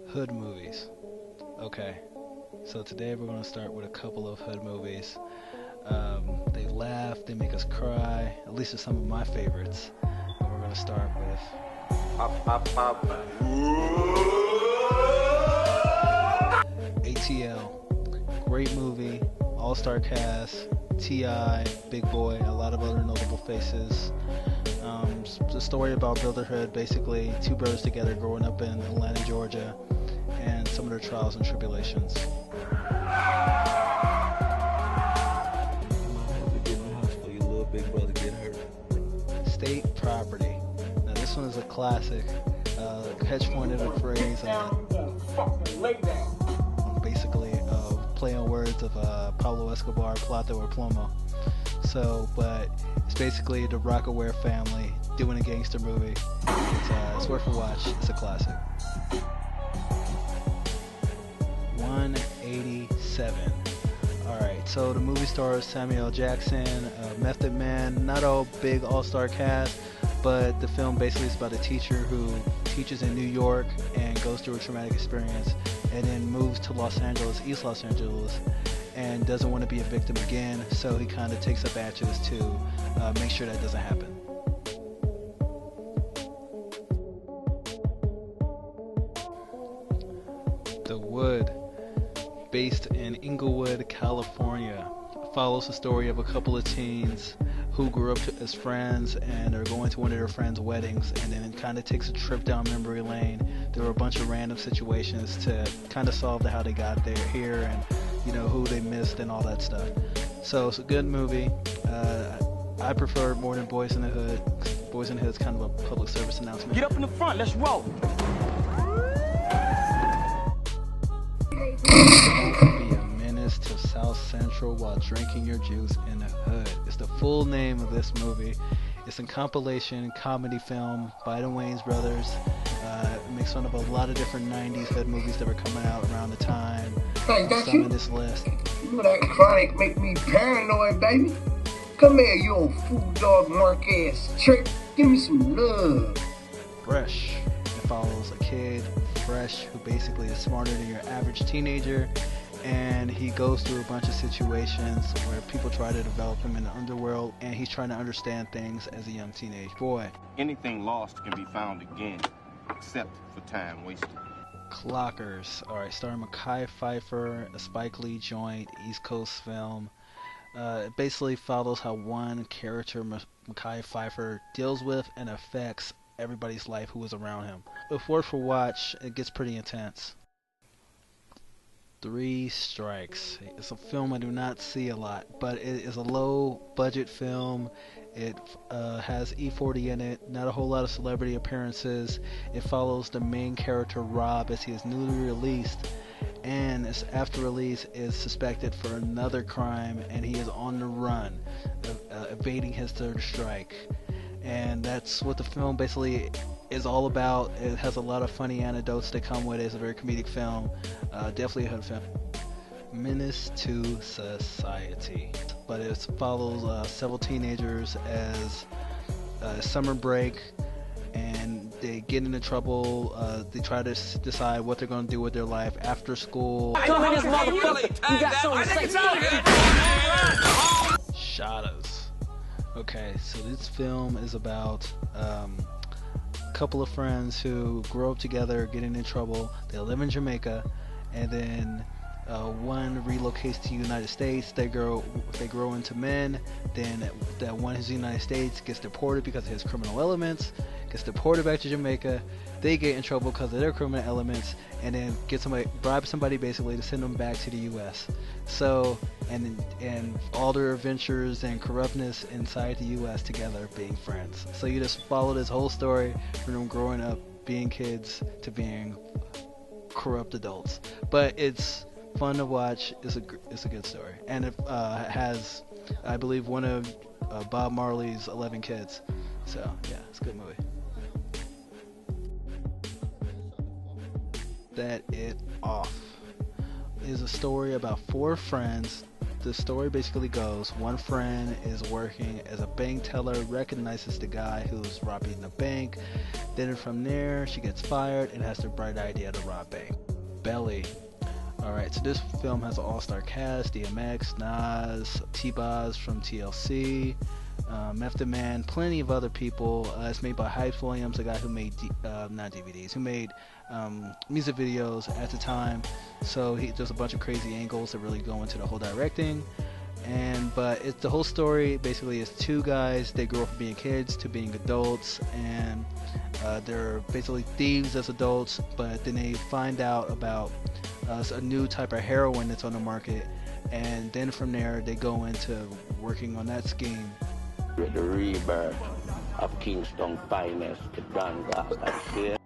Hood movies. Okay, so today we're going to start with a couple of hood movies. They laugh, they make us cry, at least are some of my favorites. And we're going to start with ATL. Great movie, all-star cast, T.I., Big Boy, a lot of other notable faces. It's a story about brotherhood, basically two brothers together growing up in Atlanta, Georgia, and some of their trials and tribulations. Big brother get hurt. State property. Now this one is a classic. Hedge pointed a phrase basically play on words of Pablo Escobar, Plato or Plomo. So, but it's basically the Rockaware family doing a gangster movie. It's worth a watch. It's a classic. 187. Alright, so the movie stars Samuel L. Jackson, Method Man, not all big all-star cast, but the film basically is about a teacher who teaches in New York and goes through a traumatic experience and then moves to Los Angeles, East Los Angeles, and doesn't want to be a victim again, so he kind of takes up batches to make sure that doesn't happen. The Wood, based in Inglewood, California, follows the story of a couple of teens who grew up as friends and are going to one of their friends' weddings, and then it kind of takes a trip down memory lane. There were a bunch of random situations to kind of solve how they got there here and who they missed and all that stuff. So it's a good movie. I prefer it more than Boys in the Hood. Boys in the Hood is kind of a public service announcement. Get up in the front, let's roll. Be a menace to South Central while drinking your juice in the hood. It's the full name of this movie. It's a compilation comedy film by the Wayans brothers. It makes fun of a lot of different 90s hood movies that were coming out around the time. Some in this list. You know that chronic make me paranoid, baby. Come here, you old fool dog mark ass trick. Give me some love. Fresh. It follows a kid, Fresh, who basically is smarter than your average teenager, and he goes through a bunch of situations where people try to develop him in the underworld, and he's trying to understand things as a young teenage boy. Anything lost can be found again, except for time wasted. Clockers. Alright, starring Mekhi Phifer, a Spike Lee joint, East Coast film. It basically follows how one character, Mekhi Phifer, deals with and affects everybody's life who was around him. If worth a watch, it gets pretty intense. Three Strikes. It's a film I do not see a lot, but it is a low budget film. It has E40 in it, not a whole lot of celebrity appearances. It follows the main character Rob as he is newly released, and after release is suspected for another crime, and he is on the run, evading his third strike. And that's what the film basically is all about. It has a lot of funny anecdotes that come with it. It's a very comedic film. Definitely a hood film. Menace II Society. But it follows several teenagers as summer break, and they get into trouble. They try to decide what they're going to do with their life after school. Come in this motherfucker. You got something to say? Shottas. Okay, so this film is about a couple of friends who grow up together, getting in trouble. They live in Jamaica, and then one relocates to the United States. They grow into men. Then that one who's in the United States gets deported because of his criminal elements. Gets deported back to Jamaica. They get in trouble because of their criminal elements, and then bribe somebody basically to send them back to the U.S. So, and all their adventures and corruptness inside the U.S. together being friends. So you just follow this whole story from them growing up, being kids, to being corrupt adults. But it's fun to watch. It's a good story, and it has, I believe, one of Bob Marley's 11 kids. So yeah, it's a good movie. That Iit Off is a story about four friends the story basically goes, one friend is working as a bank teller, recognizes the guy who's robbing the bank. Then from there, she gets fired and has the bright idea to rob bank. Belly. Alright, so this film has an all-star cast: DMX, Nas, T-Boz from TLC, Method Man, plenty of other people. It's made by Hype Williams, a guy who made not DVDs, who made music videos at the time. So he does a bunch of crazy angles that really go into the whole directing. But the whole story basically is two guys. They grew up from being kids to being adults, and they're basically thieves as adults. But then they find out about a new type of heroin that's on the market, and then from there they go into working on that scheme. The rebirth of Kingston finest, the Don Gospel.